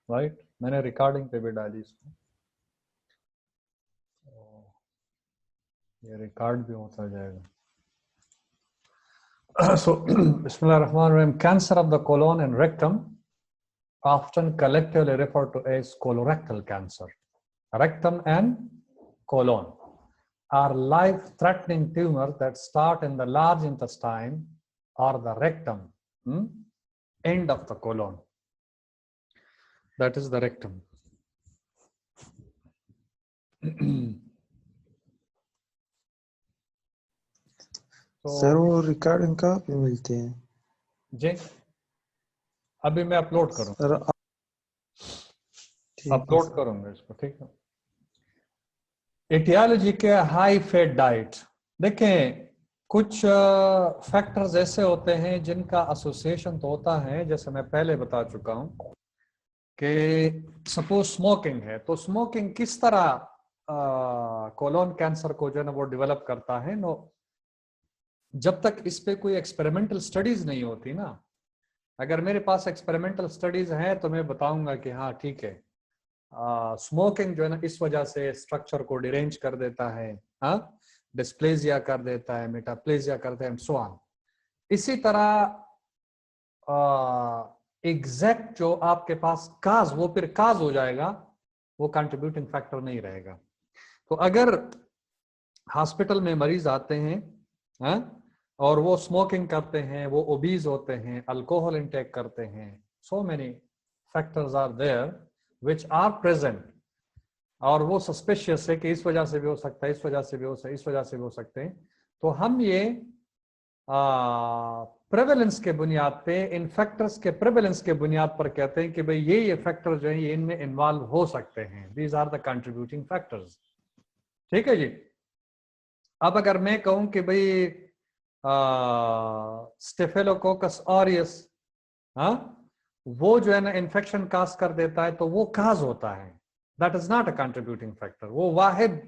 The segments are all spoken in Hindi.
राइट। मैंने रिकॉर्डिंग पे भी डाली इसको, ये रिकॉर्ड भी होता जाएगा। So, Bismillahirrahmanirrahim. Cancer of the colon and rectum, often collectively referred to as colorectal cancer. Rectum and colon are life-threatening tumors that start in the large intestine or the rectum, end of the colon. That is the rectum. Sir वो रिकॉर्डिंग कहाँ पे मिलते हैं? जी, अभी मैं अपलोड करूँ, सर अपलोड करूंगा इसको, ठीक है। एटियोलॉजी के हाई फैट डाइट, देखें कुछ फैक्टर्स ऐसे होते हैं जिनका एसोसिएशन तो होता है, जैसे मैं पहले बता चुका हूं कि सपोज स्मोकिंग है, तो स्मोकिंग किस तरह कोलोन कैंसर को जो है ना वो डेवलप करता है। नो, जब तक इस पे कोई एक्सपेरिमेंटल स्टडीज नहीं होती ना, अगर मेरे पास एक्सपेरिमेंटल स्टडीज हैं तो मैं बताऊंगा कि हाँ ठीक है, स्मोकिंग जो है ना इस वजह से स्ट्रक्चर को डिरेंज कर देता है, हाँ, डिस्प्लेजिया कर देता है, मेटाप्लेजिया करता है, एंड सो ऑन। इसी तरह एग्जैक्ट जो आपके पास काज, वो फिर काज हो जाएगा, वो कंट्रीब्यूटिंग फैक्टर नहीं रहेगा। तो अगर हॉस्पिटल में मरीज आते हैं, हाँ, और वो स्मोकिंग करते हैं, वो ओबीज होते हैं, अल्कोहल इंटेक करते हैं, so many factors are there which are present, और वो सस्पिशियस है कि इस वजह से भी हो सकता है, इस वजह से भी हो सकता है, इस वजह से भी हो सकते हैं, तो हम ये प्रेवलेंस के बुनियाद पे, इन फैक्टर्स के प्रेवलेंस के बुनियाद पर कहते हैं कि भाई ये फैक्टर जो है ये इनमें इन्वॉल्व हो सकते हैं, these are the contributing factors. ठीक है जी। अब अगर मैं कहूं कि भाई स्टेफिलोकोकस ऑरियस, हाँ, वो जो है ना इन्फेक्शन काज कर देता है, तो वो काज होता है, that is not a contributing factor, वो वाहिद।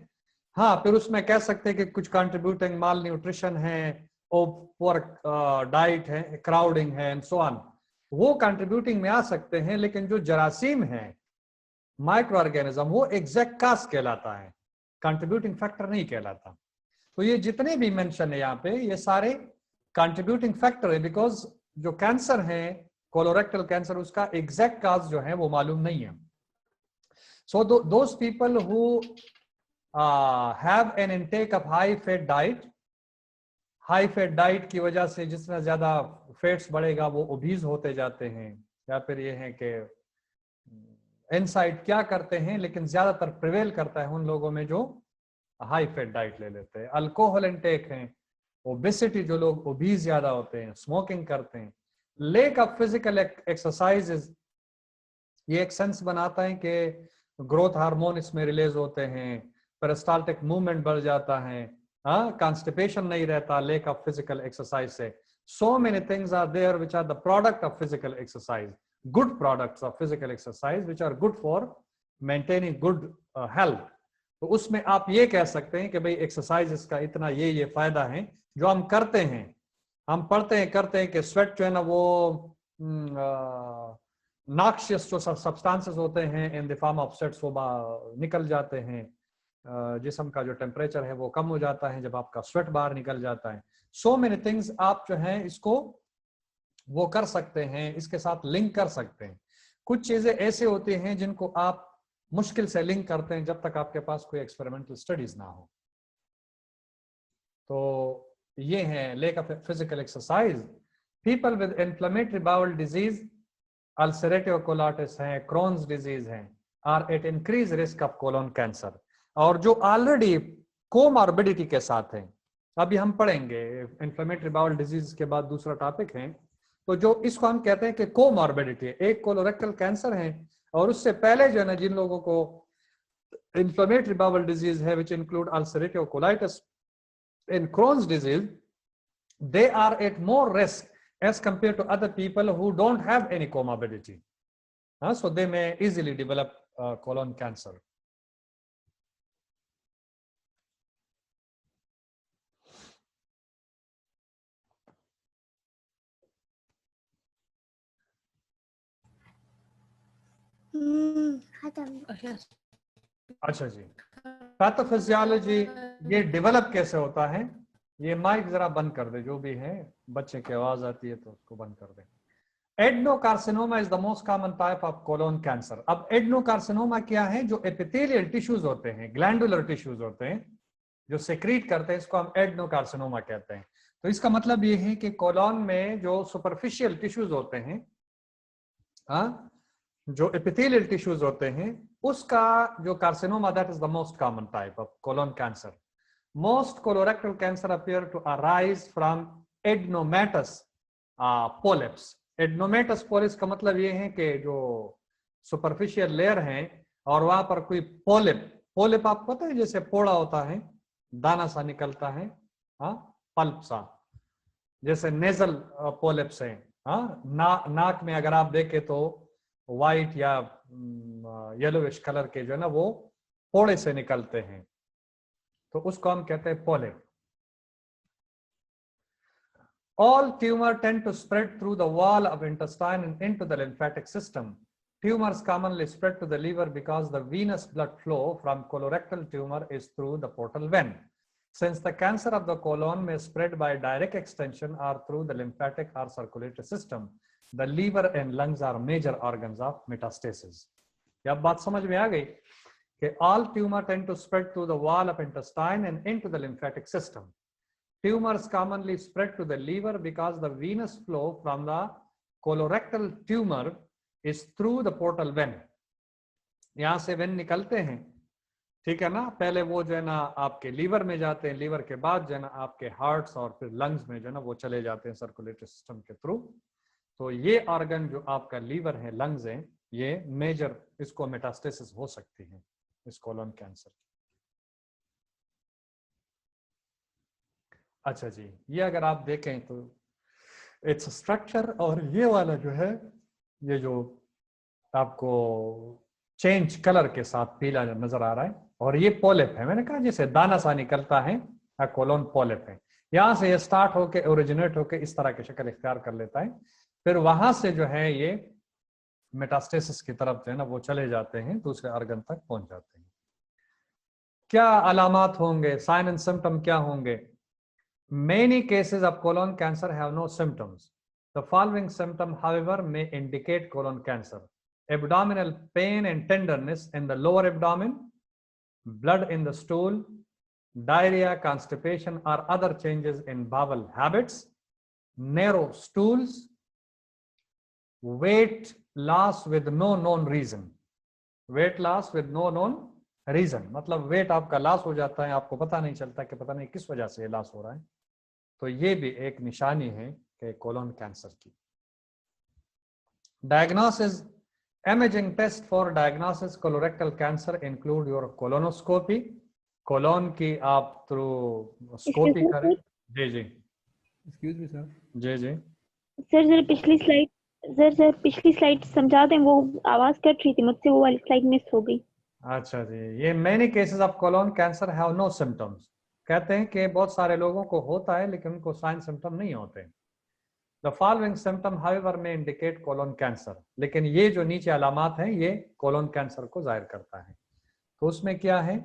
हाँ, फिर उसमें कह सकते हैं कि कुछ कंट्रीब्यूटिंग माल न्यूट्रिशन है, ओवर डाइट है, क्राउडिंग है, एंड सो ऑन, वो कंट्रीब्यूटिंग में आ सकते हैं, लेकिन जो जरासीम है, माइक्रो ऑर्गेनिज्म, वो एग्जैक्ट काज कहलाता है, कंट्रीब्यूटिंग फैक्टर नहीं कहलाता। तो ये जितने भी मेंशन है यहाँ पे, ये सारे कंट्रीब्यूटिंग फैक्टर है, बिकॉज जो कैंसर है, कोलोरेक्टल कैंसर, उसका एग्जैक्ट काज जो है वो मालूम नहीं है। So those people who have an intake of high fat diet, high fat diet की वजह से जितना ज्यादा फैट्स बढ़ेगा वो ओबीज होते जाते हैं, या फिर ये है कि इनसाइड क्या करते हैं, लेकिन ज्यादातर प्रिवेल करता है उन लोगों में जो हाई फैट डाइट ले लेते हैं, अल्कोहल इनटेक है, ओबेसिटी, जो लोग ओबीज ज्यादा होते हैं, स्मोकिंग करते हैं, लेक ऑफ फिजिकल एक्सरसाइज, ये एक सेंस बनाता है कि ग्रोथ हार्मोन इसमें रिलीज होते हैं, पेरिस्टाल्टिक मूवमेंट बढ़ जाता है, हाँ, कॉन्स्टिपेशन नहीं रहता लेक ऑफ फिजिकल एक्सरसाइज से। So many things are there which are the product of physical exercise, good products of physical exercise which are good for maintaining good health. तो उसमें आप ये कह सकते हैं कि भाई एक्सरसाइज का इतना ये फायदा है जो हम करते हैं, हम पढ़ते हैं करते हैं कि स्वेट जो है ना वो नॉक्शियस जो सब्सटेंसेस होते हैं in the form of sweats, वो निकल जाते हैं, जिस्म का जो टेम्परेचर है वो कम हो जाता है जब आपका स्वेट बाहर निकल जाता है। सो मेनी थिंग्स आप जो है इसको वो कर सकते हैं, इसके साथ लिंक कर सकते हैं। कुछ चीजें ऐसे होती हैं जिनको आप मुश्किल से लिंक करते हैं जब तक आपके पास कोई एक्सपेरिमेंटल स्टडीज ना हो। तो ये है lack of physical exercise. People with inflammatory bowel disease, ulcerative colitis है, क्रोन्स डिजीज है, are at increase risk of colon cancer. और जो ऑलरेडी कोमॉर्बिडिटी के साथ हैं, अभी हम पढ़ेंगे इन्फ्लेमेटरी बाउल डिजीज के बाद दूसरा टॉपिक है, तो जो इसको हम कहते हैं कि कोमॉर्बिडिटी, एक कोलोरेक्टल कैंसर है और उससे पहले जो है ना जिन लोगों को इन्फ्लेमेटरी बाउल डिजीज है which include ulcerative colitis and Crohn's disease, they are at more risk as compared to other people who don't have any comorbidity. So they may easily develop colon cancer. अच्छा जी, पैथोफिजियोलॉजी ये डेवलप कैसे होता है? ये माइक जरा बंद कर दे, जो भी है, बच्चे की आवाज आती है तो उसको बंद कर दे। Adenocarcinoma is the most common type of colon cancer. अब एडनोकार्सिनोमा क्या है? जो एपिथेलियल टिश्यूज होते हैं, ग्लैंडुलर टिश्यूज होते हैं जो सेक्रीट करते हैं, इसको हम एडनोकार्सिनोमा कहते हैं। तो इसका मतलब ये है कि कोलोन में जो सुपरफिशियल टिश्यूज होते हैं, जो एपिथेलियल टिश्यूज होते हैं, उसका जो carcinoma, that is the most common type of colon cancer. Most colorectal cancer appear to arise from adenomatous polyps. Adenomatous polyps का मतलब ये है कि जो सुपरफिशियल लेयर है और वहां पर कोई पोलिप, पोलिप आपको पता है जैसे पोड़ा होता है, दाना सा निकलता है, पल्प सा, जैसे नेजल पोलिप्स है। नाक में अगर आप देखें तो व्हाइट या येलोविश कलर के जो है ना वो फोड़े से निकलते हैं, तो उसको हम कहते हैं polyp. All tumor tend to spread through the wall of intestine and into the lymphatic system. Tumors commonly spread to the liver because the venous blood flow from colorectal tumor is through the portal vein. Since the cancer of the colon may spread by direct extension or through the lymphatic or circulatory system, the liver and lungs are major organs of metastasis. ये अब बात समझ में आ गई कि all tumor tend to spread through the wall of intestine and into the lymphatic system. Tumors commonly spread to the liver because the venous flow from the colorectal tumor is through the portal vein. यहां से वेन निकलते हैं, ठीक है ना, पहले वो जो है ना आपके लीवर में जाते हैं, लीवर के बाद जो है ना आपके हार्ट्स और फिर लंग्स में जो है ना वो चले जाते हैं सर्कुलेटरी सिस्टम के थ्रू। तो ये ऑर्गन जो आपका लीवर है, लंग्स है, ये मेजर इसको मेटास्टेसिस हो सकती है इस कोलोन कैंसर। अच्छा जी, ये अगर आप देखें तो इट्स स्ट्रक्चर, और ये वाला जो है, ये जो आपको चेंज कलर के साथ पीला नजर आ रहा है, और ये पोलिप है, मैंने कहा जैसे दाना सा निकलता है, कोलोन पोलिप है। यहां से ये स्टार्ट होके ओरिजिनेट होके इस तरह की शक्ल इख्तियार कर लेता है, फिर वहां से जो है ये मेटास्टेसिस की तरफ जो है ना वो चले जाते हैं, दूसरे ऑर्गन तक पहुंच जाते हैं। क्या अलामात होंगे, साइन एंड सिम्टम क्या होंगे? Many cases of colon cancer have no symptoms. The following symptom, however, may indicate colon cancer: abdominal pain and tenderness in the lower abdomen, blood in the stool, diarrhea, constipation, or other changes in bowel habits, narrow stools, weight loss with no known reason. Weight loss with no known reason मतलब वेट आपका लॉस हो जाता है, आपको पता नहीं चलता कि पता नहीं किस वजह से लॉस हो रहा है, तो ये भी एक निशानी है कि कोलोन कैंसर की। Diagnosis, imaging test for diagnosis colorectal cancer include your colonoscopy, colon की आप थ्रू स्कोपी करें। जी जी, एक्सक्यूज मी सर। जी जी सर पिछली स्लाइड समझा दें, वो आवाज कट रही थी मुझसे, वो वाली स्लाइड मिस हो गई। अच्छा जी, ये many cases of colon cancer have no symptoms, कहते हैं कि बहुत सारे लोगों को होता है लेकिन उनको साइन सिम्टम नहीं होते। द फॉलोइंग सिम्टम हाउएवर में इंडिकेट कोलोन कैंसर, लेकिन ये जो नीचे अलामात हैं ये कोलोन कैंसर को जाहिर करता है। तो उसमें क्या है?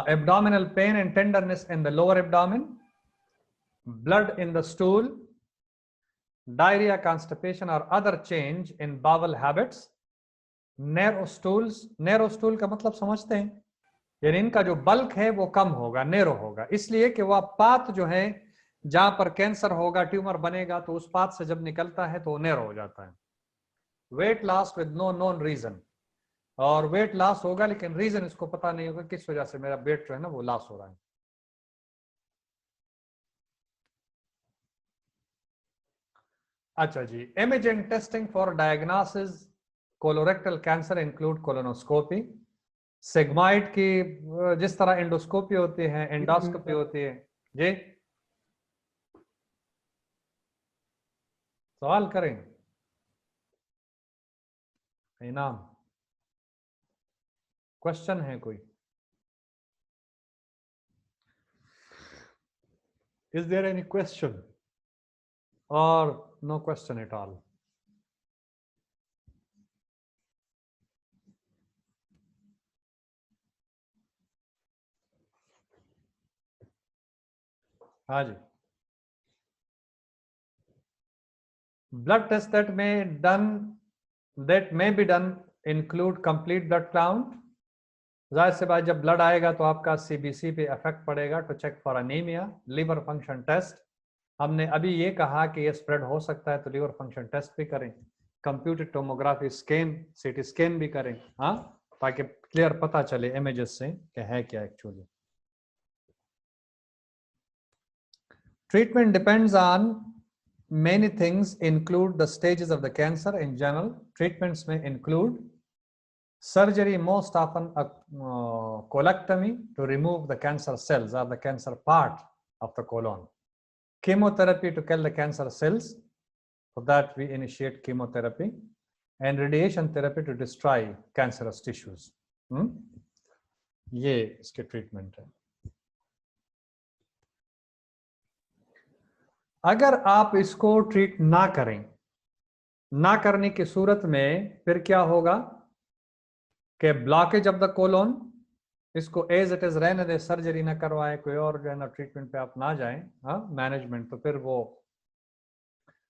Abdominal pain and tenderness in the lower abdomen, blood in the stool, diarrhoea, constipation और other change in bowel habits, narrow stools. Narrow stool का मतलब समझते हैं, यानी इनका जो बल्क है वो कम होगा, नैरो होगा, इसलिए कि वह पाथ जो है जहां पर कैंसर होगा, ट्यूमर बनेगा, तो उस पाथ से जब निकलता है तो वो नैरो हो जाता है। Weight loss with no known reason, और वेट लॉस होगा लेकिन रीजन इसको पता नहीं होगा किस वजह से मेरा वेट जो है ना वो लॉस हो रहा है। अच्छा जी, imaging testing for diagnosis colorectal cancer include colonoscopy. Sigmoid की जिस तरह एंडोस्कोपी होती है, एंडोस्कोपी होती है। जी सवाल करें, इनाम क्वेश्चन है कोई? इज देयर एनी क्वेश्चन और नो क्वेश्चन एट ऑल? हाँ जी, blood tests that may be done include complete blood count. जाहिर से बात, जब ब्लड आएगा तो आपका सीबीसी पे इफेक्ट पड़ेगा, to check for anaemia. Liver function test, हमने अभी ये कहा कि ये स्प्रेड हो सकता है तो लिवर फंक्शन टेस्ट भी करें। Computer tomography scan, CT scan भी करें, हाँ, ताकि क्लियर पता चले इमेजेस से कि है क्या actually. Treatment depends on many things, include the stages of the cancer in general. Treatments may include surgery, most often a colectomy to remove the cancer cells or the cancer part of the colon. Chemotherapy to kill the cancer cells, for that we initiate chemotherapy, and radiation therapy to destroy cancerous tissues. ये इसके ट्रीटमेंट है। अगर आप इसको ट्रीट ना करें, ना करने की सूरत में फिर क्या होगा कि ब्लॉकेज ऑफ द कोलोन, इसको एज इट इज रहने दे, सर्जरी ना करवाएं, कोई और जो है ना ट्रीटमेंट पे आप ना जाएं, हाँ, मैनेजमेंट, तो फिर वो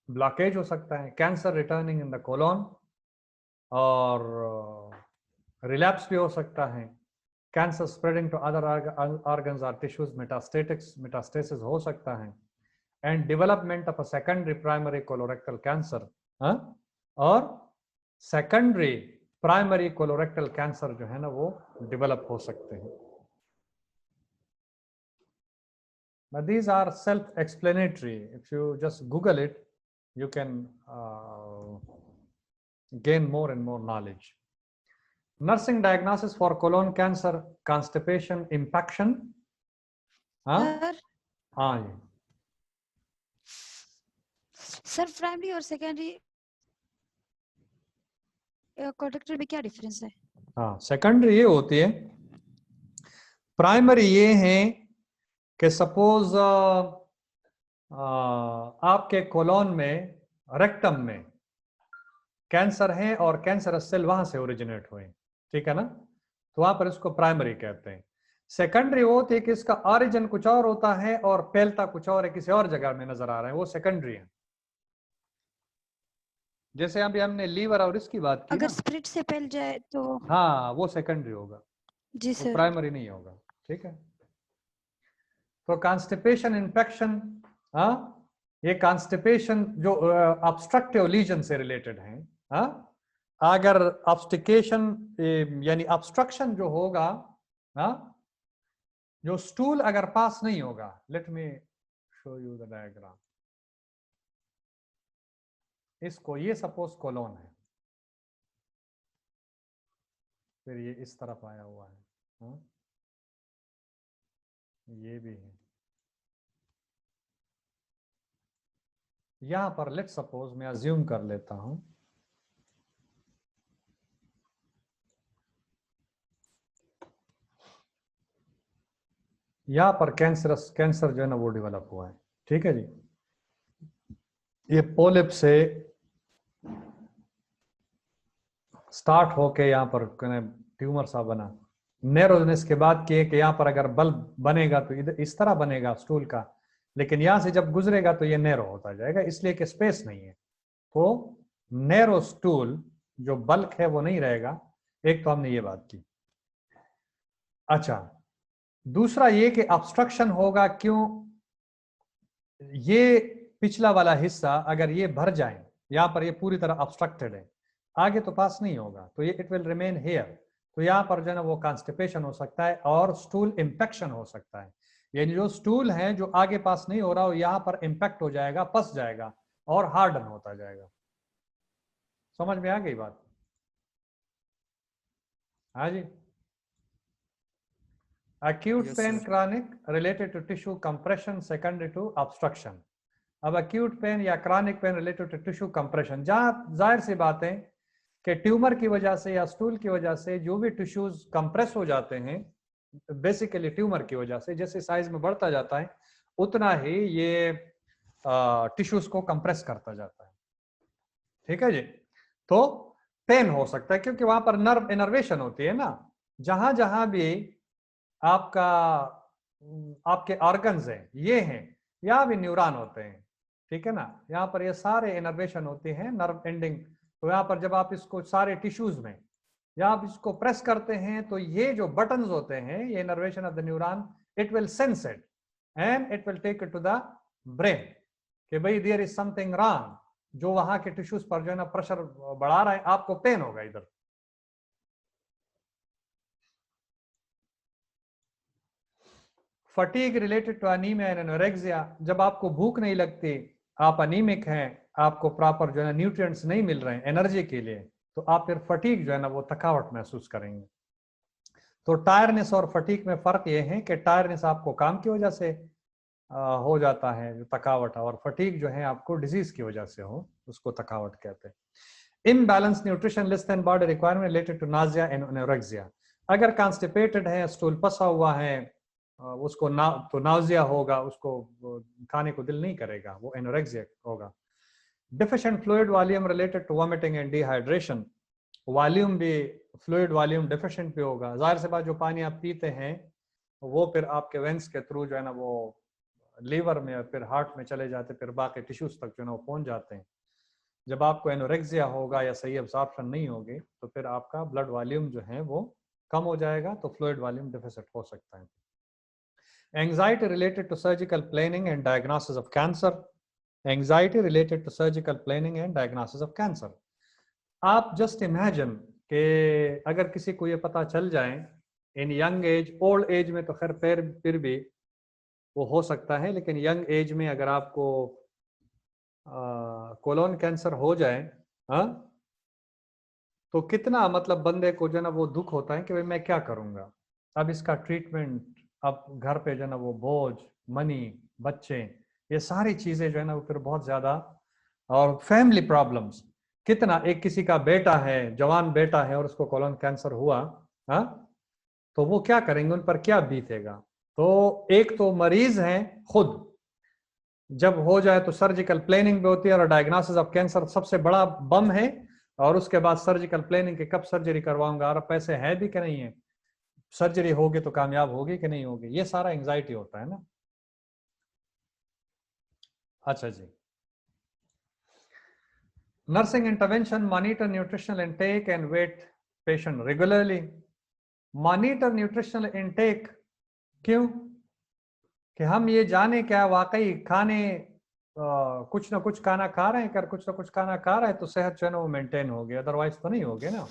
ब्लॉकेज हो सकता है, cancer returning in the colon, और रिलैप्स भी हो सकता है, cancer spreading to other organs और टिश्यूज, मेटास्टेसिस हो सकता है, and development of a secondary primary colorectal cancer, और सेकेंडरी प्राइमरी कोलोरेक्टल कैंसर जो है ना वो डेवलप हो सकते हैं। But these are self-explanatory. If you just Google it, you can gain more and more knowledge. Nursing diagnosis for colon cancer, constipation, impaction. हाँ, हाँ, सर प्राइमरी और सेकेंडरी कोलोरेक्टल में क्या डिफरेंस है? हाँ, सेकेंडरी ये होती है, प्राइमरी ये है कि सपोज आपके कोलोन में, रेक्टम में कैंसर है और कैंसरस सेल वहां से ओरिजिनेट हुए, ठीक है ना, तो वहां पर इसको प्राइमरी कहते हैं। सेकेंडरी वो होती है कि इसका ऑरिजिन कुछ और होता है और फैलता कुछ और है, किसी और जगह में नजर आ रहा है, वो सेकेंडरी है। जैसे अभी हमने लीवर और इसकी बात की अगर ना, स्प्लिट से फैल जाए तो? हाँ, वो सेकेंडरी होगा, जी वो सर। प्राइमरी नहीं होगा, ठीक है। तो कॉन्स्टिपेशन, इन्फेक्शन, हाँ, ये कॉन्स्टिपेशन जो ऑब्स्ट्रक्टिव लीजन से रिलेटेड है, हाँ, अगर ऑब्स्टिकेशन यानी ऑब्स्ट्रक्शन जो होगा, हाँ, जो स्टूल अगर पास नहीं होगा, let me show you the diagram, इसको, ये सपोज कोलोन है, फिर ये इस तरफ आया हुआ है, हाँ? ये भी है, यहां पर लेट सपोज मैं अज्यूम कर लेता हूं, यहां पर कैंसर जो है ना वो डेवलप हुआ है, ठीक है जी। ये पोलिप से स्टार्ट होके यहाँ पर ट्यूमर सा बना, नैरोनेस के बाद किए कि यहाँ पर अगर बल्ब बनेगा तो इधर इस तरह बनेगा स्टूल का, लेकिन यहाँ से जब गुजरेगा तो ये नैरो होता जाएगा, इसलिए कि स्पेस नहीं है, तो नैरो स्टूल जो बल्क है वो नहीं रहेगा। एक तो हमने ये बात की। अच्छा, दूसरा ये कि ऑब्स्ट्रक्शन होगा, क्यों, ये पिछला वाला हिस्सा अगर ये भर जाए, यहाँ पर ये पूरी तरह ऑब्स्ट्रक्टेड है, आगे तो पास नहीं होगा, तो ये इट विल रिमेन हियर, तो यहाँ पर जो है ना वो कॉन्स्टिपेशन हो सकता है और स्टूल इंफेक्शन हो सकता है, यानी जो स्टूल है जो आगे पास नहीं हो रहा हो यहाँ पर इंपैक्ट हो जाएगा, पस जाएगा और हार्डन होता जाएगा। समझ में आ गई बात? हाँ जी। Acute pain, chronic, related to tissue compression, secondary to obstruction. अब acute pain या chronic pain related to tissue compression, जहाँ जाहिर सी बात है कि ट्यूमर की वजह से या स्टूल की वजह से जो भी टिश्यूज कंप्रेस हो जाते हैं, बेसिकली ट्यूमर की वजह से, जैसे साइज में बढ़ता जाता है उतना ही ये टिश्यूज को कंप्रेस करता जाता है, ठीक है जी। तो पेन हो सकता है क्योंकि वहां पर नर्व इनर्वेशन होती है ना, जहां जहां भी आपका आपके ऑर्गन्स हैं ये हैं, यहाँ भी न्यूरॉन होते हैं, ठीक है ना। यहाँ पर ये सारे इनर्वेशन होती हैं नर्व एंडिंग। तो यहाँ पर जब आप इसको सारे टिश्यूज में या आप इसको प्रेस करते हैं तो ये जो बटन्स होते हैं, ये innervation of the neuron, it will sense it and it will take it to the brain कि भाई देयर इज समथिंग रॉन्ग, जो वहां के टिश्यूज पर जो है ना प्रेशर बढ़ा रहा है, आपको पेन होगा इधर। Fatigue related to anaemia and anorexia, जब आपको भूख नहीं लगती, आप अनीमिक हैं, आपको प्रॉपर जो है न्यूट्रिएंट्स नहीं मिल रहे हैं एनर्जी के लिए, तो आप फिर फटीग जो है ना वो थकावट महसूस करेंगे। तो टायरनेस और फटीग में फर्क ये है कि टायरनेस आपको काम की वजह से हो जाता है जो थकावट, और फटीग जो है आपको डिजीज की वजह से हो, उसको थकावट कहते हैं। Imbalance nutrition less than body requirement related to nausea and anorexia, अगर कॉन्स्टिपेटेड है, स्टूल पसा हुआ है, उसको तो नाउजिया होगा, उसको खाने को दिल नहीं करेगा, वो एनोरेक्सिया होगा। Deficient fluid volume related to vomiting and dehydration, volume भी, फ्लूइड वॉल्यूम डिफिशिएंट भी होगा। जाहिर सी बात, जो पानी आप पीते हैं वो फिर आपके वेंस के थ्रू जो है ना वो लीवर में, फिर हार्ट में चले जाते, फिर बाकी टिश्यूज तक जो है ना वो पहुंच जाते हैं। जब आपको एनोरेक्सिया होगा या सही अब्जॉर्प्शन नहीं होगी, तो फिर आपका ब्लड वॉल्यूम जो है वो कम हो जाएगा, तो फ्लूइड वॉल्यूम डिफिसिट हो सकता है। Anxiety related to surgical planning and diagnosis of cancer. Anxiety related to surgical planning and diagnosis of cancer. आप just imagine कि अगर किसी को ये पता चल जाए इन यंग एज, ओल्ड एज में तो खैर फिर भी वो हो सकता है, लेकिन यंग एज में अगर आपको कोलोन कैंसर हो जाए, हाँ, तो कितना मतलब बंदे को जो है ना वो दुख होता है कि भाई मैं क्या करूँगा, अब इसका ट्रीटमेंट, अब घर पे जो है ना वो बोझ, मनी, बच्चे, ये सारी चीजें जो है ना वो फिर बहुत ज्यादा, और फैमिली प्रॉब्लम्स, कितना, एक किसी का बेटा है, जवान बेटा है और उसको कोलोन कैंसर हुआ, हाँ, तो वो क्या करेंगे, उन पर क्या बीतेगा। तो एक तो मरीज हैं खुद, जब हो जाए तो सर्जिकल प्लानिंग भी होती है, और डायग्नोसिस ऑफ कैंसर सबसे बड़ा बम है, और उसके बाद सर्जिकल प्लानिंग के कब सर्जरी करवाऊंगा, और पैसे है भी कि नहीं है, सर्जरी होगी तो कामयाब होगी कि नहीं होगी, ये सारा एंजाइटी होता है ना। अच्छा जी, nursing intervention, monitor nutritional intake and weight patient regularly. Monitor nutritional intake क्यों, कि हम ये जाने क्या वाकई खाने कुछ ना कुछ खाना खा रहे हैं, अगर कुछ ना कुछ खाना खा रहे हैं तो सेहत जो है ना वो मेंटेन होगी, अदरवाइज तो नहीं होगी ना।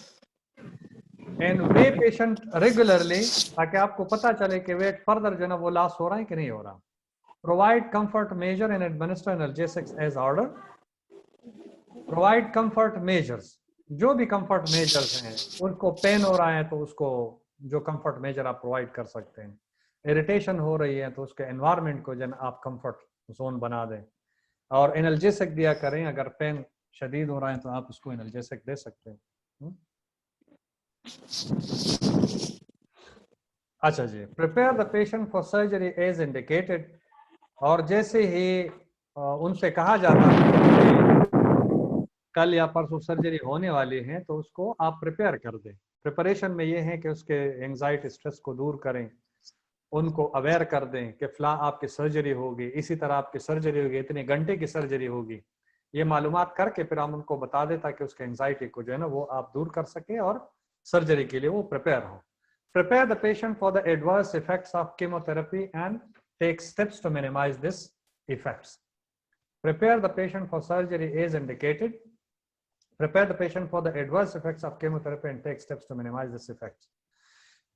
एंड वे पेशेंट रेगुलरली, ताकि आपको पता चले कि वेट फर्दर जो है ना वो लॉस हो रहा है कि नहीं हो रहा। Provide comfort measure and administer analgesics as order. Provide comfort measures, जो भी कंफर्ट मेजर्स हैं, उनको पेन हो रहा है तो उसको जो कंफर्ट मेजर आप प्रोवाइड कर सकते हैं। इरिटेशन हो रही है तो उसके एनवायरनमेंट को जन आप कंफर्ट जोन बना दें, और एनाल्जेसिक दिया करें, अगर पेन शदीद हो रहा है तो आप उसको एनाल्जेसिक दे सकते हैं। अच्छा जी, prepare the patient for surgery as indicated, और जैसे ही उनसे कहा जाता है कल या परसों सर्जरी होने वाली है तो उसको आप प्रिपेयर कर दें। प्रिपरेशन में ये है कि उसके एंजाइटी स्ट्रेस को दूर करें, उनको अवेयर कर दें कि फला आपकी सर्जरी होगी, इसी तरह आपकी सर्जरी होगी, इतने घंटे की सर्जरी होगी, ये मालूमात करके फिर हम उनको बता दें ताकि उसके एंजाइटी को जो है ना वो आप दूर कर सके और सर्जरी के लिए वो प्रिपेयर हो। Prepare the patient for the adverse effects of chemotherapy and take steps to minimize this effects. Prepare the patient for surgery as indicated. Prepare the patient for the adverse effects of chemotherapy and take steps to minimize this effects.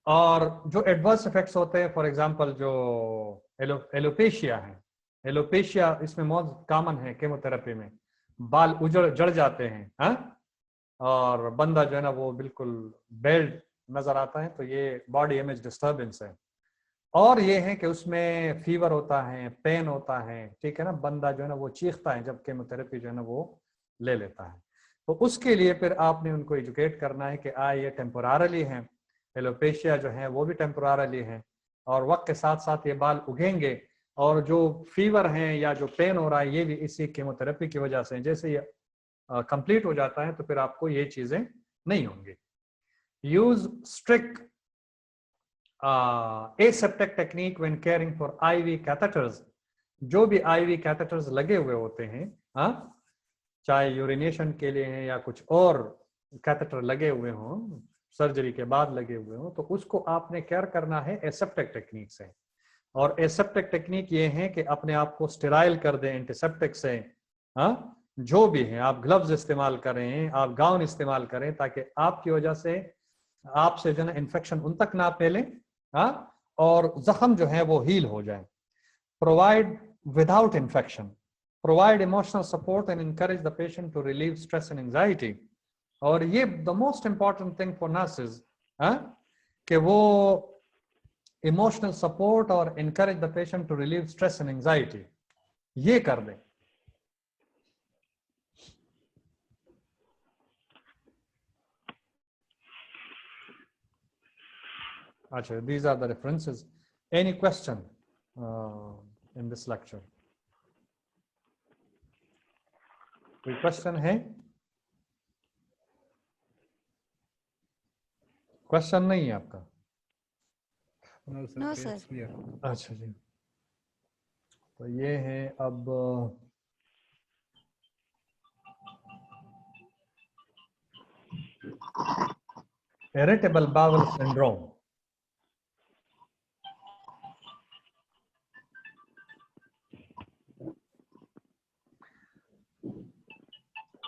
और जो adverse effects होते हैं, for example जो एलोपेशिया है, एलोपेशिया इसमें बहुत कॉमन है केमोथेरेपी में, बाल जड़ जाते हैं, हाँ, और बंदा जो है ना वो बिल्कुल बेल्ड नजर आता है, तो ये बॉडी इमेज डिस्टर्बेंस है। और ये है कि उसमें फीवर होता है, पेन होता है, ठीक है ना, बंदा जो है ना वो चीखता है जब केमोथेरेपी जो है ना वो ले लेता है। तो उसके लिए फिर आपने उनको एजुकेट करना है कि ये टेम्पोरारली है, एलोपेशिया जो है वो भी टेम्पोरारली है, और वक्त के साथ साथ ये बाल उगेंगे, और जो फीवर है या जो पेन हो रहा है ये भी इसी केमोथेरेपी की वजह से, जैसे ये कंप्लीट हो जाता है तो फिर आपको ये चीजें नहीं होंगी। Use strict aseptic technique when caring for IV catheters जो भी आईवी कैथेटर्स लगे हुए होते हैं, हाँ, चाहे यूरिनेशन के लिए हैं या कुछ और कैथेटर लगे हुए हों, सर्जरी के बाद लगे हुए हों, तो उसको आपने केयर करना है एसेप्टिक टेक्निक से। और एसेप्टिक टेक्निक ये है कि अपने आप को स्टेराइल कर दें एंटीसेप्टिक से, हाँ, जो भी है, आप ग्लव्स इस्तेमाल करें, आप गाउन इस्तेमाल करें, ताकि आपकी वजह से आपसे जो है इन्फेक्शन उन तक ना फैले, हाँ, और जख्म जो है वो हील हो जाए। Provide without infection, provide emotional support and encourage the patient to relieve stress and anxiety. और ये the most important thing for nurses, कि वो emotional support और encourage the patient to relieve stress and anxiety, ये कर दें। अच्छा, these are the references. Any question in this lecture? कोई क्वेश्चन है? क्वेश्चन नहीं है आपका? No, sir. No, Okay, sir. it's clear. अच्छा जी, तो ये है अब irritable bowel syndrome.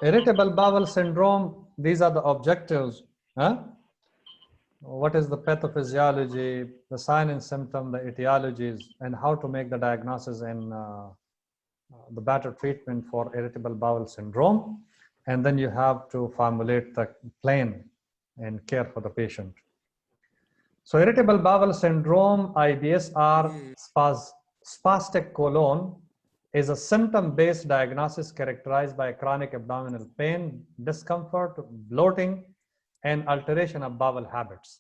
Irritable bowel syndrome, these are the objectives. What is the pathophysiology, the sign and symptom, the etiologies, and how to make the diagnosis and the better treatment for irritable bowel syndrome. And then you have to formulate the plan and care for the patient. So irritable bowel syndrome, IBS-R, spastic colon, is a symptom-based diagnosis characterized by chronic abdominal pain, discomfort, bloating, and alteration of bowel habits.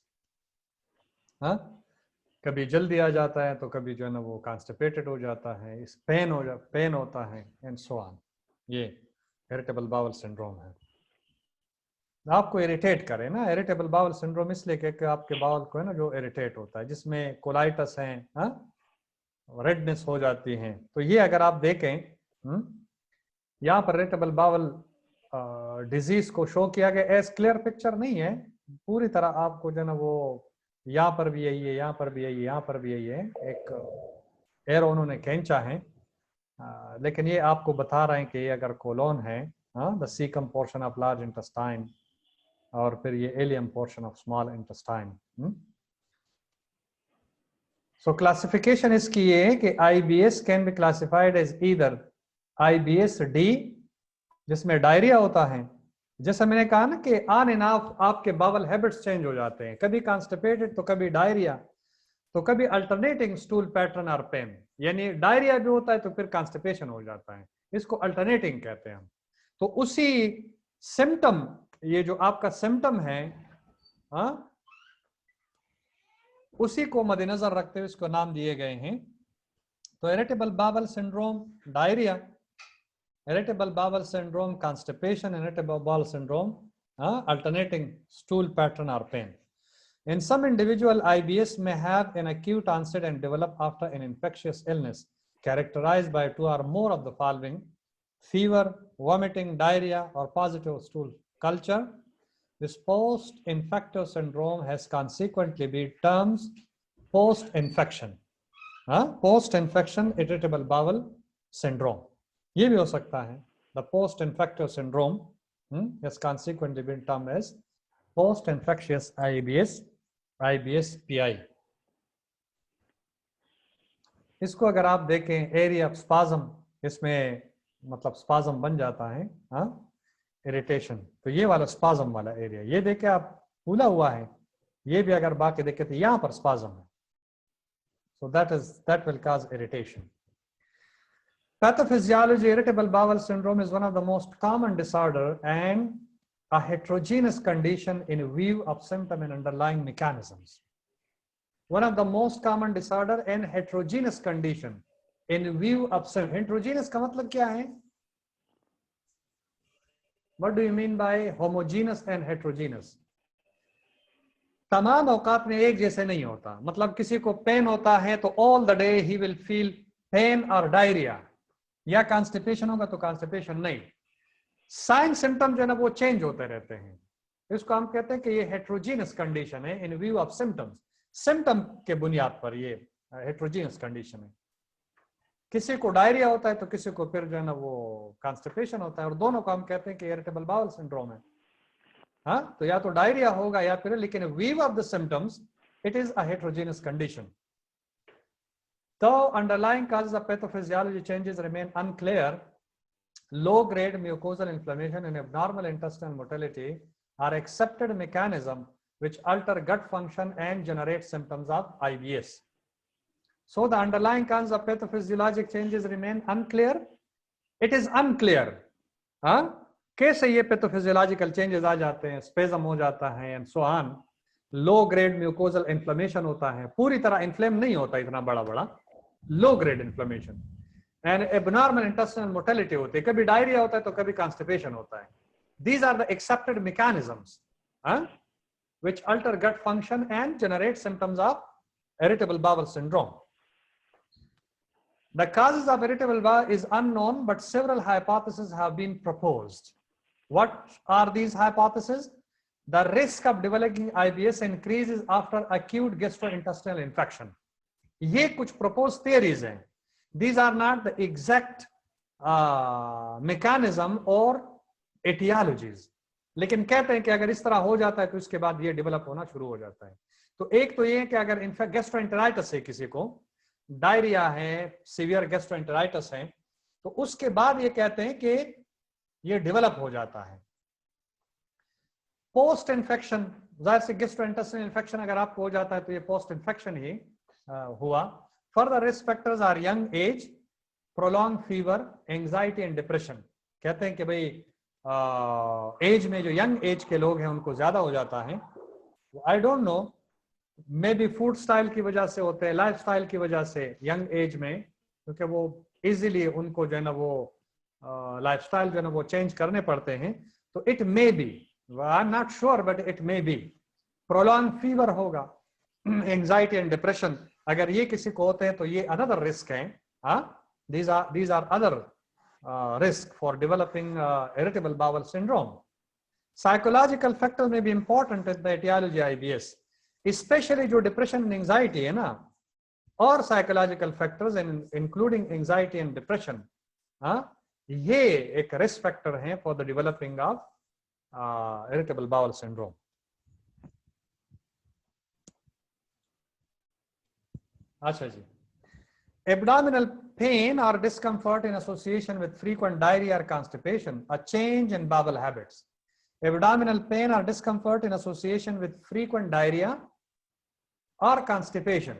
हाँ, कभी जल्दी आ जाता है तो कभी जो है ना वो कॉन्स्टिपेटेड हो जाता है, इस पेन होता है, एंड सो ऑन। ये इरिटेबल बाउल सिंड्रोम है। आपको इरिटेट करे ना, इरिटेबल बाउल सिंड्रोम इसलिए कि आपके बाउल को है ना जो इरिटेट होता है, जिसमें कोलाइटिस है, हाँ, रेडनेस हो जाती है। तो ये अगर आप देखें, यहाँ पर इरिटेबल बाउल डिजीज को शो किया गया, एज क्लियर पिक्चर नहीं है पूरी तरह, आपको जो है ना वो यहाँ पर भी यही है, यहाँ पर भी यही है, यहाँ पर भी यही है, एक एरो उन्होंने खींचा है, लेकिन ये आपको बता रहे हैं कि ये अगर कोलोन है, the caecum portion of large intestine, और फिर ये ileum portion of small intestine. So classification इसकी ये है कि IBS can be classified as either IBS-D, जिसमें डायरिया होता है, जैसा मैंने कहा ना कि ऑन एंड ऑफ आपके बावल हैबिट्स चेंज हो जाते हैं, कभी कॉन्स्टिपेटेड तो कभी डायरिया, तो कभी अल्टरनेटिंग स्टूल पैटर्न और पेन, यानी डायरिया भी होता है तो फिर कॉन्स्टिपेशन हो जाता है, इसको अल्टरनेटिंग कहते हैं हम। तो उसी सिम्टम, ये जो आपका सिम्टम है, उसी को मद्देनजर रखते हुए इसको नाम दिए गए हैं। तो irritable bowel syndrome diarrhoea, irritable bowel syndrome constipation, irritable bowel syndrome alternating stool pattern or pain. In some individual, IBS may have an acute onset and develop after an infectious illness characterized by 2 or more of the following: fever, vomiting, diarrhea, or positive stool culture. This post-infective syndrome has consequently been termed post-infection, post-infection irritable bowel syndrome. ये भी हो सकता है, the post-infective syndrome has consequently been termed as post-infectious IBS-PI. इसको अगर आप देखें, एरिया ऑफ स्पाज्म, इसमें मतलब स्पाज्म बन जाता है, इरिटेशन, तो ये वाला स्पाज्म वाला एरिया, ये देखे आप फूला हुआ है, ये भी अगर बाकी देखे तो यहाँ पर स्पाज्म है, so that will cause irritation. Pathophysiology, irritable bowel syndrome is one of the most common disorder and a heterogeneous condition in view of symptom and underlying mechanisms. One of the most common disorder and heterogeneous condition in view of symptom. Heterogeneous का मतलब क्या है? What do you mean by homogeneous and heterogeneous? तमाम औकात में एक जैसे नहीं होता, मतलब किसी को पेन होता है तो all the day he will feel pain और डायरिया, या कॉन्स्टिपेशन होगा तो कॉन्स्टिपेशन नहीं। साइन सिम्टम जो है ना वो चेंज होते रहते हैं, इसको हम कहते हैं कि ये हेट्रोजीनस कंडीशन है इन व्यू ऑफ सिम्टम्स। सिम्टम के बुनियाद पर ये हेट्रोजीनस कंडीशन है। किसी को डायरिया होता है तो किसी को फिर जो है ना वो कॉन्स्टिपेशन होता है, और दोनों को हम कहते हैं कि इरिटेबल बाउल सिंड्रोम है। हाँ, तो या तो डायरिया होगा या फिर, लेकिन view of the symptoms it is a heterogeneous condition. Though underlying causes of pathophysiology changes remain unclear, low-grade mucosal inflammation and abnormal intestinal motility are accepted mechanisms which alter gut function and generate symptoms of IBS. So the underlying causes of pathophysiologic changes remain unclear. It is unclear. हाँ, कैसे ये pathophysiological changes आ जाते हैं, spasm हो जाता है and so on. Low-grade mucosal inflammation होता है, पूरी तरह inflame नहीं होता इतना बड़ा, low-grade inflammation. And abnormal intestinal motility होती है, कभी डायरिया होता है तो कभी constipation होता है. These are the accepted mechanisms which alter gut function and generate symptoms of irritable bowel syndrome. The causes of irritable bowel is unknown, but several hypotheses have been proposed. What are these hypotheses? The risk of developing IBS increases after acute gastrointestinal infection. ये कुछ proposed theories हैं. These are not the exact mechanism or etiologies. लेकिन कहते हैं कि अगर इस तरह हो जाता है तो इसके बाद ये डेवलप होना शुरू हो जाता है। तो एक तो ये है कि अगर इनफैक्ट गैस्ट्रोएंटेराइटिस है, किसी को डायरिया है, सीवियर गैस्ट्रोएंटेराइटिस है, तो उसके बाद ये कहते हैं कि ये डेवलप हो जाता है। पोस्ट इन्फेक्शन, जाहिर से गैस्ट्रोइंटेस्टाइनल इन्फेक्शन अगर आपको हो जाता है तो ये पोस्ट इन्फेक्शन ही हुआ। Further risk factors are young age, prolong fever, anxiety and depression. कहते हैं कि भाई एज में जो यंग एज के लोग हैं उनको ज्यादा हो जाता है। I don't know, may be food style की वजह से होते हैं, लाइफ स्टाइल की वजह से यंग एज में, क्योंकि वो इजीली उनको जो है ना वो लाइफ स्टाइल जो है ना वो चेंज करने पड़ते हैं। तो it may be, I am not sure but it may be prolong fever होगा, एंजाइटी एंड डिप्रेशन अगर ये किसी को होते हैं तो ये अनदर रिस्क है। these are other risk for developing irritable bowel syndrome. Psychological factors may be important in the etiology IBS, especially जो depression and anxiety है ना, और psychological factors including anxiety and depression, ये एक risk factor है for the developing of irritable bowel syndrome. अच्छा जी, abdominal pain or discomfort in association with frequent diarrhea or constipation, a change in bowel habits. Abdominal pain or discomfort in association with frequent diarrhea or constipation,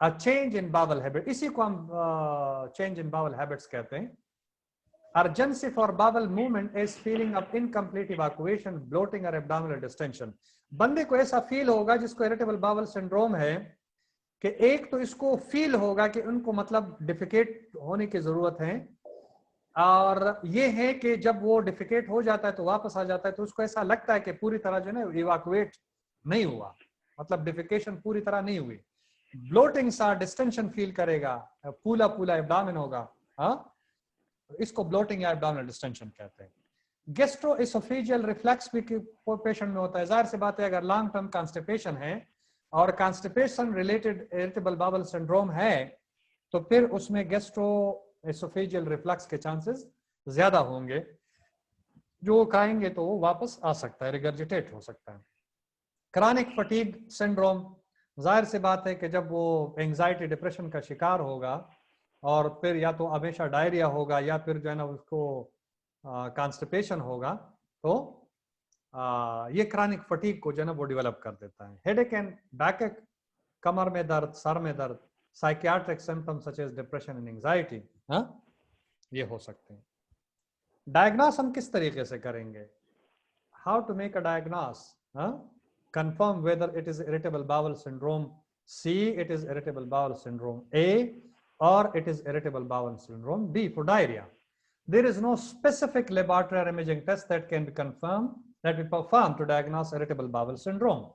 a change in bowel habit. इसी को हम change in bowel habits कहते हैं. Urgency for bowel movement is feeling of incomplete evacuation, bloating or abdominal distension. बंदे को ऐसा फील होगा जिसको irritable bowel syndrome है कि एक तो इसको फील होगा कि उनको मतलब डिफिकेट होने की जरूरत है, और ये है कि जब वो डिफिकेट हो जाता है तो वापस आ जाता है तो उसको ऐसा लगता है कि पूरी तरह जो है इवैक्यूएट नहीं हुआ, मतलब डिफिकेशन पूरी तरह नहीं हुई। ब्लोटिंग सा डिस्टेंशन फील करेगा, फूला फूला एब्डोमेन होगा, इसको ब्लोटिंग या एब्डोमिनल डिस्टेंशन कहते हैं। गैस्ट्रोएसोफेजियल रिफ्लक्स भी पेशेंट में होता है। जाहिर सी बात है अगर लॉन्ग टर्म कॉन्स्टिपेशन है और constipation related irritable bowel syndrome है तो फिर उसमें गैस्ट्रोएसोफेजियल रिफ्लक्स के चांसेस ज्यादा होंगे, जो खाएंगे तो वो वापस आ सकता है, रिगर्जिटेट हो सकता है। क्रॉनिक फटीग सिंड्रोम, जाहिर सी बात है कि जब वो एंजाइटी डिप्रेशन का शिकार होगा और फिर या तो हमेशा डायरिया होगा या फिर जो है ना उसको कॉन्स्टिपेशन होगा, तो ये क्रॉनिक फटीग को जो है ना वो डेवलप कर देता है। हेडेक एंड बैकएक, कमर में दर्द, सर में दर्द, psychiatric symptoms such as depression and anxiety, ये हो सकते हैं। डायग्नोस हम किस तरीके से करेंगे? How to make a diagnose, confirm whether it is irritable bowel syndrome C, it is irritable bowel syndrome A, or it is irritable bowel syndrome B for diarrhea. There is no specific laboratory imaging test that can be confirmed that we perform to diagnose irritable bowel syndrome.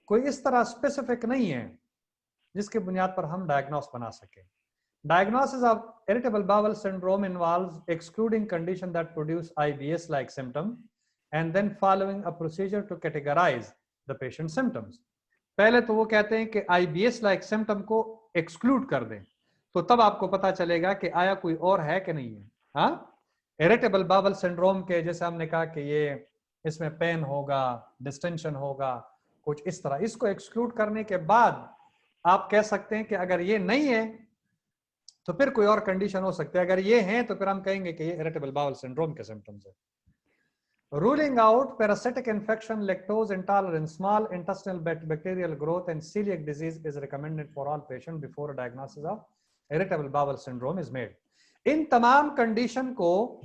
कोई इस तरह स्पेसिफिक नहीं है जिसके बुनियाद पर हम डायग्नोस बना सके, Diagnosis of irritable bowel syndrome involves excluding conditions that produce IBS-like symptoms and then following a procedure to categorize the patient's symptoms. पहले तो वो कहते हैं कि IBS-like symptom को exclude कर दें, तो तब आपको पता चलेगा कि आया कोई और है कि नहीं है. हाँ, irritable bowel syndrome के जैसे हमने कहा कि ये इसमें पेन होगा, डिस्टेंशन होगा, कुछ इस तरह, इसको एक्सक्लूड करने के बाद आप कह सकते हैं कि अगर ये नहीं है तो फिर कोई और कंडीशन हो सकती है. अगर ये है तो फिर हम कहेंगे कि ये इरिटेबल बाउल सिंड्रोम के सिम्टम्स है. Ruling out parasitic infection, lactose intolerance, small intestinal bacterial growth and coeliac disease is recommended for all patient before diagnosis of irritable bowel syndrome is made. इन तमाम कंडीशन को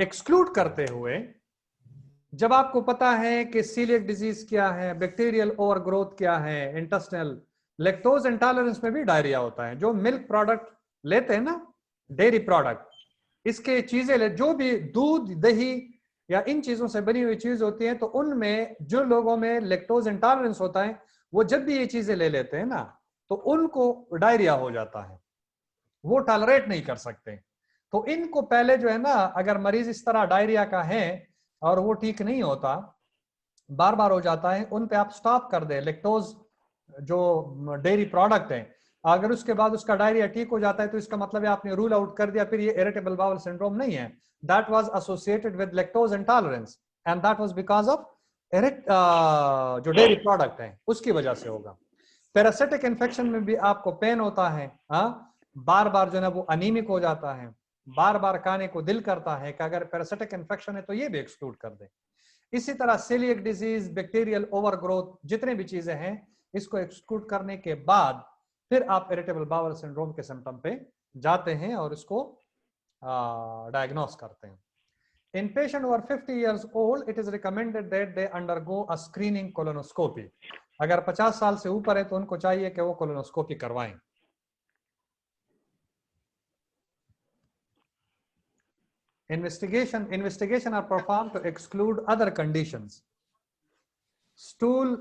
एक्सक्लूड करते हुए जब आपको पता है कि सीलिएक डिजीज क्या है, बैक्टीरियल ओवरग्रोथ क्या है, इंटेस्टिनल, लैक्टोज इंटॉलरेंस में भी डायरिया होता है. जो मिल्क प्रोडक्ट लेते हैं ना, डेयरी प्रोडक्ट, इसके चीजें ले, जो भी दूध, दही या इन चीजों से बनी हुई चीज होती है, तो उनमें जो लोगों में लैक्टोज इंटॉलरेंस होता है, वो जब भी ये चीजें ले लेते हैं ना, तो उनको डायरिया हो जाता है, वो टॉलरेट नहीं कर सकते. तो इनको पहले जो है ना, अगर मरीज इस तरह डायरिया का है और वो ठीक नहीं होता, बार बार हो जाता है, उन पे आप स्टॉप कर दे लैक्टोज जो डेयरी प्रोडक्ट है. अगर उसके बाद उसका डायरिया ठीक हो जाता है तो इसका मतलब है आपने रूल आउट कर दिया, फिर ये इरिटेबल बाउल सिंड्रोम नहीं है. That was associated with lactose intolerance and that was because of जो डेयरी प्रोडक्ट है उसकी वजह से होगा. पैरासिटिक इन्फेक्शन में भी आपको पेन होता है, बार बार जो है वो अनीमिक हो जाता है, बार बार खाने को दिल करता है, कि अगर पैरासिटिक इन्फेक्शन है तो ये भी एक्सक्लूड कर दे. इसी तरह सेलिएक डिजीज, बैक्टीरियल ओवरग्रोथ, जितने भी चीजें हैं, इसको एक्सक्लूड करने के बाद फिर आप इरिटेबल बाउल सिंड्रोम के सिम्टम पे जाते हैं और इसको डायग्नोस करते हैं. इन patient over 50 years old, it is recommended that they undergo a screening colonoscopy. अगर 50 साल से ऊपर है तो उनको चाहिए कि वो कोलोनोस्कोपी करवाएं. Investigation are performed to exclude other conditions. Stool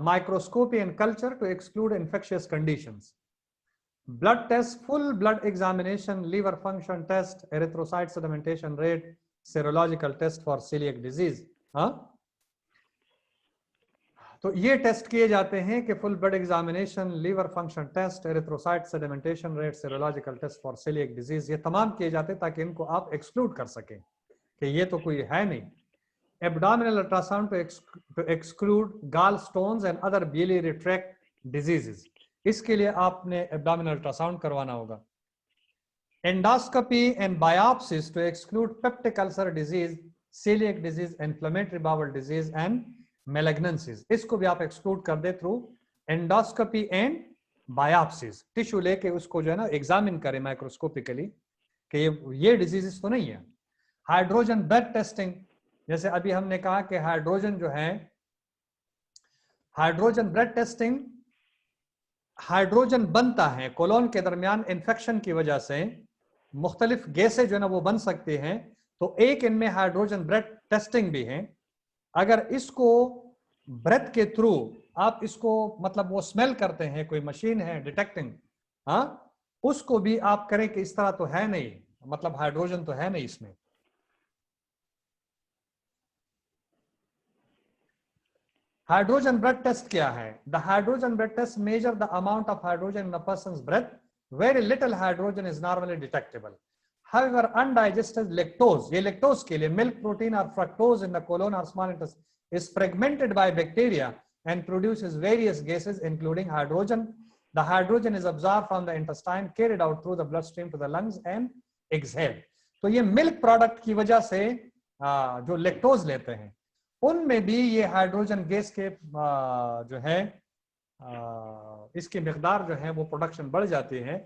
microscopy and culture to exclude infectious conditions. Blood test, full blood examination, liver function test, erythrocyte sedimentation rate, serological test for celiac disease. तो ये टेस्ट किए जाते हैं कि full blood examination, liver function test, erythrocyte sedimentation rate, serological test for coeliac disease, ये तमाम किए जाते हैं ताकि इनको आप एक्सक्लूड कर सकें कि ये तो कोई है नहीं. Abdominal ultrasound to exclude gall stones and other biliary tract diseases, इसके लिए आपने एब्डोमिनल अल्ट्रासाउंड करवाना होगा. Endoscopy and biopsies to exclude peptic ulcer disease, coeliac disease, inflammatory bowel disease and malignancies, इसको भी आप एक्सक्लूड कर दे through endoscopy and biopsies. Tissue लेके उसको जो है ना एग्जामिन करें माइक्रोस्कोपिकली कि ये डिजीजेस तो नहीं है. हाइड्रोजन ब्लड टेस्टिंग, जैसे अभी हमने कहा कि हाइड्रोजन जो है, हाइड्रोजन ब्लड टेस्टिंग, हाइड्रोजन बनता है कोलोन के दरमियान इन्फेक्शन की वजह से, मुख्तलिफ गैसें जो है ना वो बन सकती हैं, तो एक इनमें हाइड्रोजन ब्लड टेस्टिंग भी है. अगर इसको ब्रेथ के थ्रू आप इसको मतलब वो स्मेल करते हैं, कोई मशीन है डिटेक्टिंग, उसको भी आप करें कि इस तरह तो है नहीं, मतलब हाइड्रोजन तो है नहीं इसमें. हाइड्रोजन ब्लड टेस्ट क्या है? The hydrogen blood test measure the amount of hydrogen in a person's breath. Very little hydrogen is normally detectable. However, undigested lactose, ये lactose के लिए milk protein or fructose in the colon or small intestine is fragmented by bacteria and produces various gases including hydrogen. The hydrogen is absorbed from the intestine, carried out through the bloodstream to the lungs and exhaled. तो ये milk product की वजह से जो lactose लेते हैं, उनमें भी ये हाइड्रोजन गैस के जो है इसकी मिकदार जो है वो प्रोडक्शन बढ़ जाती है.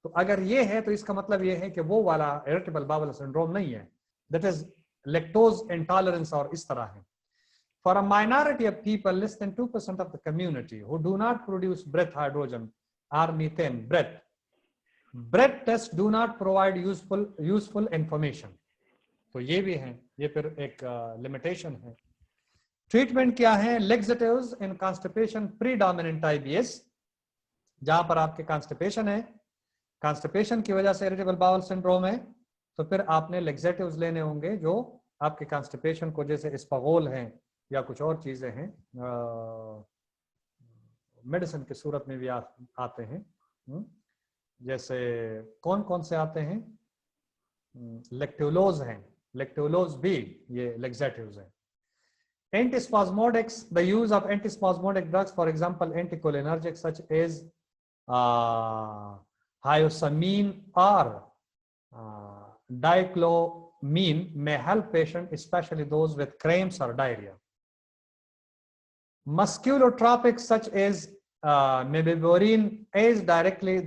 तो अगर ये है तो इसका मतलब ये है कि वो वाला इरिटेबल बाउल सिंड्रोम नहीं है, दैट इज लैक्टोज इंटॉलरेंस और इस तरह है. For a minority of people, less than 2% of the community who do not produce breath hydrogen और methane, breath test do not provide useful information. तो ये भी है, ये फिर एक लिमिटेशन है. ट्रीटमेंट क्या है? लेक्सेटिव्स इन कॉन्स्टिपेशन, प्रीडोमिनेंट IBS, जहां पर आपके कॉन्स्टिपेशन है, कॉन्स्टिपेशन की वजह से इरिटेबल बाउल सिंड्रोम है, तो फिर आपने लेक्सेटिव्स लेने होंगे जो आपके कॉन्स्टिपेशन को, जैसे इस्पागोल हैं या कुछ और चीजें हैं, मेडिसिन की सूरत में भी आते हैं। जैसे कौन कौन से आते हैं? लेक्टुलोज हैं, लेक्टुलोज भी ये लेक्सेटिव्स हैं। Antispasmodics, the use of antispasmodic drugs, for example, anticholinergics such as hyoscine or diclomine may help patients, especially those with cramps or diarrhea. Musculotropics such as mebevorine aids directly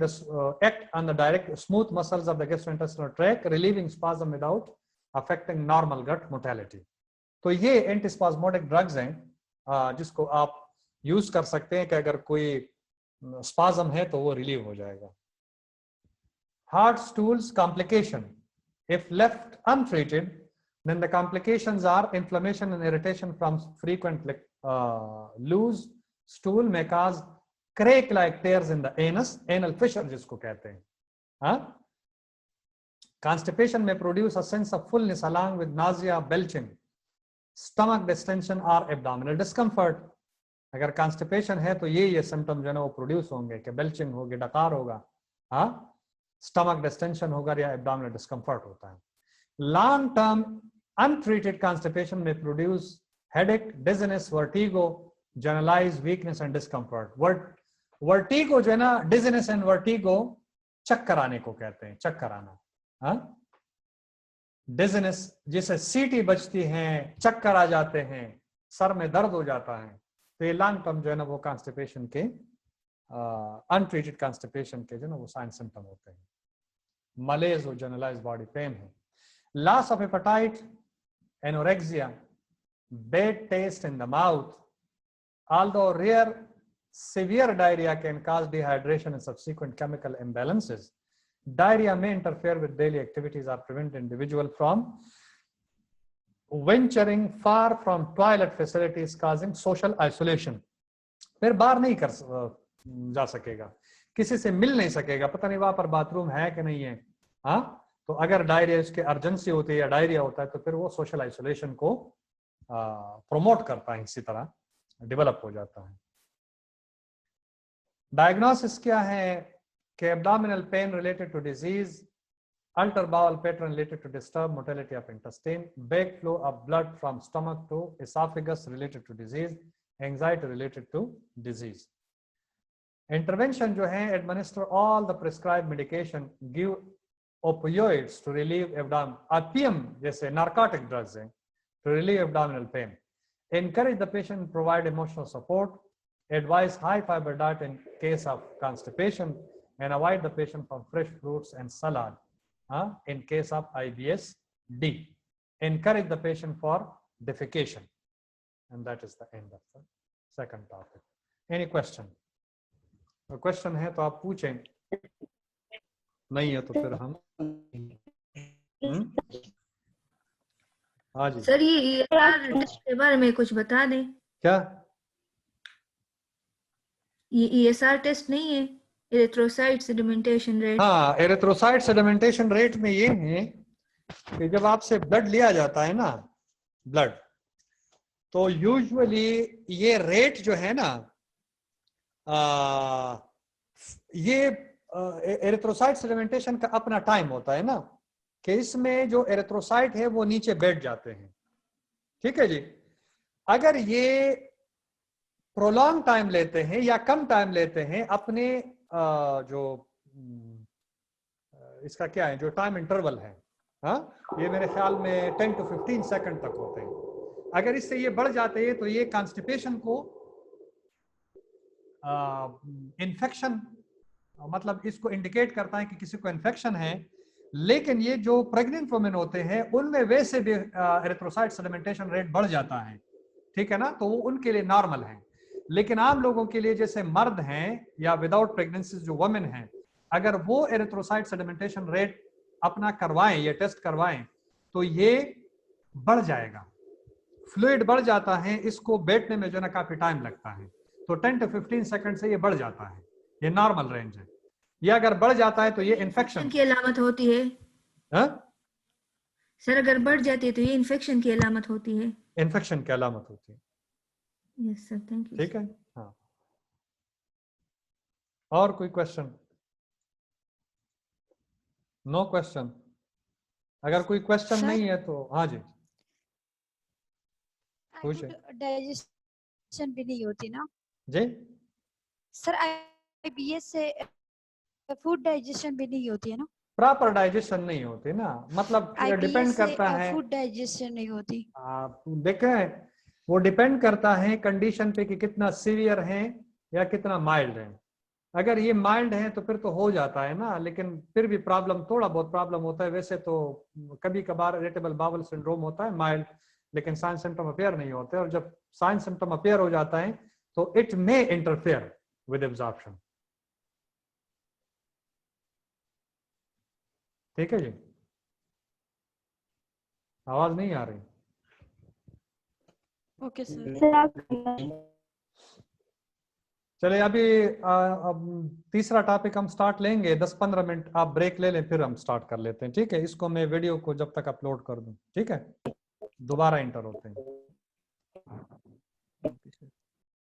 act on the direct smooth muscles of the gastrointestinal tract, relieving spasm without affecting normal gut motility. तो ये एंटीस्पाज्मोडिक ड्रग्स हैं जिसको आप यूज कर सकते हैं कि अगर कोई स्पाज्म है तो वो रिलीव हो जाएगा। Heart stools complication, if left untreated then the complications are inflammation and irritation from frequent loose stool may cause crack like tears in the anus, anal fissure जिसको कहते हैं। Constipation may produce a sense of fullness along with nausea, belching, stomach distension or abdominal discomfort. अगर constipation है तो ये symptom जो है ना वो produce होंगे कि belching होगी, डकार होगा, stomach distension होगा या abdominal discomfort होता है। Long term untreated constipation may produce headache, dizziness, vertigo, generalized weakness and discomfort. Vertigo जो है ना, dizziness and vertigo चक्कर आने को कहते हैं, चक्कर आना। डिजनेस जिसे सीटी बजती हैं, चक्कर आ जाते हैं, सर में दर्द हो जाता है, तो ये लॉन्ग टर्म जो है ना वो कॉन्स्टिपेशन के अनट्रीटेड कॉन्स्टिपेशन के जो ना वो साइन सिम्टम होते हैं। मलेज और जनरलाइज्ड बॉडी पेन है। Loss of appetite, anorexia, bad taste in the mouth, although rare, severe diarrhea can cause dehydration and subsequent chemical imbalances. Diarrhea may interfere with daily activities or prevent individual from venturing far from toilet facilities, causing social isolation. फिर बाहर नहीं कर जा सकेगा, किसी से मिल नहीं सकेगा, पता नहीं वहां पर बाथरूम है कि नहीं है। तो अगर डायरिया इसके अर्जेंसी होती है या डायरिया होता है तो फिर वो सोशल आइसोलेशन को प्रमोट करता है, इसी तरह डेवलप हो जाता है। डायग्नोसिस क्या है कि abdominal pain related to disease, altered bowel pattern related to disturbed motility of intestine, backflow of blood from stomach to esophagus related to disease, anxiety related to disease. Intervention जो है, administer all the prescribed medication, give opioids to relieve abdomen, opium जैसे narcotic drugs हैं to relieve abdominal pain. Encourage the patient, provide emotional support, advise high fiber diet in case of constipation, and avoid the patient from fresh fruits and salad in case of IBS-D. Encourage the patient for defecation. And that is the end of the second topic. Any question? A question है तो आप पूछें, नहीं है तो फिर हम हाँ जी सर ये टेस्ट के बारे में कुछ बता दें। क्या? ये ESR टेस्ट नहीं है, एरिथ्रोसाइट सेडिमेंटेशन रेट। हाँ, एरिथ्रोसाइट सेडिमेंटेशन रेट में ये है कि जब आपसे ब्लड लिया जाता है ना, ब्लड, तो यूजुअली ये रेट जो है ना, ये एरिथ्रोसाइट सेडिमेंटेशन का अपना टाइम होता है ना, कि इसमें जो एरिथ्रोसाइट है वो नीचे बैठ जाते हैं। ठीक है जी। अगर ये प्रोलॉन्ग टाइम लेते हैं या कम टाइम लेते हैं, अपने जो इसका क्या है, जो टाइम इंटरवल है, ये मेरे ख्याल में 10 to 15 सेकंड तक होते हैं। अगर इससे ये बढ़ जाते हैं तो ये कॉन्स्टिपेशन को इन्फेक्शन, मतलब इसको इंडिकेट करता है कि किसी को इन्फेक्शन है। लेकिन ये जो प्रेग्नेंट वुमेन होते हैं उनमें वैसे भी एरिथ्रोसाइट सेडिमेंटेशन रेट बढ़ जाता है, ठीक है ना, तो वो उनके लिए नॉर्मल है। लेकिन आम लोगों के लिए, जैसे मर्द हैं या विदाउट प्रेगनेंसी जो वुमेन हैं, अगर वो एरिथ्रोसाइट सेडिमेंटेशन रेट अपना करवाएं, ये टेस्ट करवाएं, तो ये बढ़ जाएगा, फ्लूइड बढ़ जाता है, इसको बैठने में जो ना काफी टाइम लगता है, तो 10 to 15 सेकंड से ये बढ़ जाता है। ये नॉर्मल रेंज है। ये अगर बढ़ जाता है तो ये इन्फेक्शन की अलामत होती है। सर अगर बढ़ जाती है तो ये इन्फेक्शन की अलामत होती है। इन्फेक्शन की अलामत होती है। Yes sir, thank you. ठीक है, हाँ। और कोई क्वेश्चन? No question. अगर कोई क्वेश्चन सर? नहीं है तो हाँ जी पूछे। डाइजेशन भी नहीं होती ना जी? सर? IBS से फूड डाइजेशन भी नहीं होती है ना? प्रॉपर डाइजेशन नहीं होती ना, मतलब डिपेंड IBS करता से है। फूड डाइजेशन नहीं होती। आप देखें, वो डिपेंड करता है कंडीशन पे कि कितना सीवियर है या कितना माइल्ड है। अगर ये माइल्ड है तो फिर तो हो जाता है ना, लेकिन फिर भी प्रॉब्लम, थोड़ा बहुत प्रॉब्लम होता है। वैसे तो कभी कभार इरिटेबल बाउल सिंड्रोम होता है माइल्ड, लेकिन साइन सिम्टम अपेयर नहीं होते। और जब साइन सिम्टम अपेयर हो जाता है तो it may interfere with absorption. ठीक है जी, आवाज नहीं आ रही? Okay sir. सर आप चलिए अभी अब तीसरा टॉपिक हम स्टार्ट लेंगे। 10-15 मिनट आप ब्रेक ले लें, फिर हम स्टार्ट कर लेते हैं। ठीक है, इसको मैं वीडियो को जब तक अपलोड कर दूं। ठीक है, दोबारा इंटर होते हैं।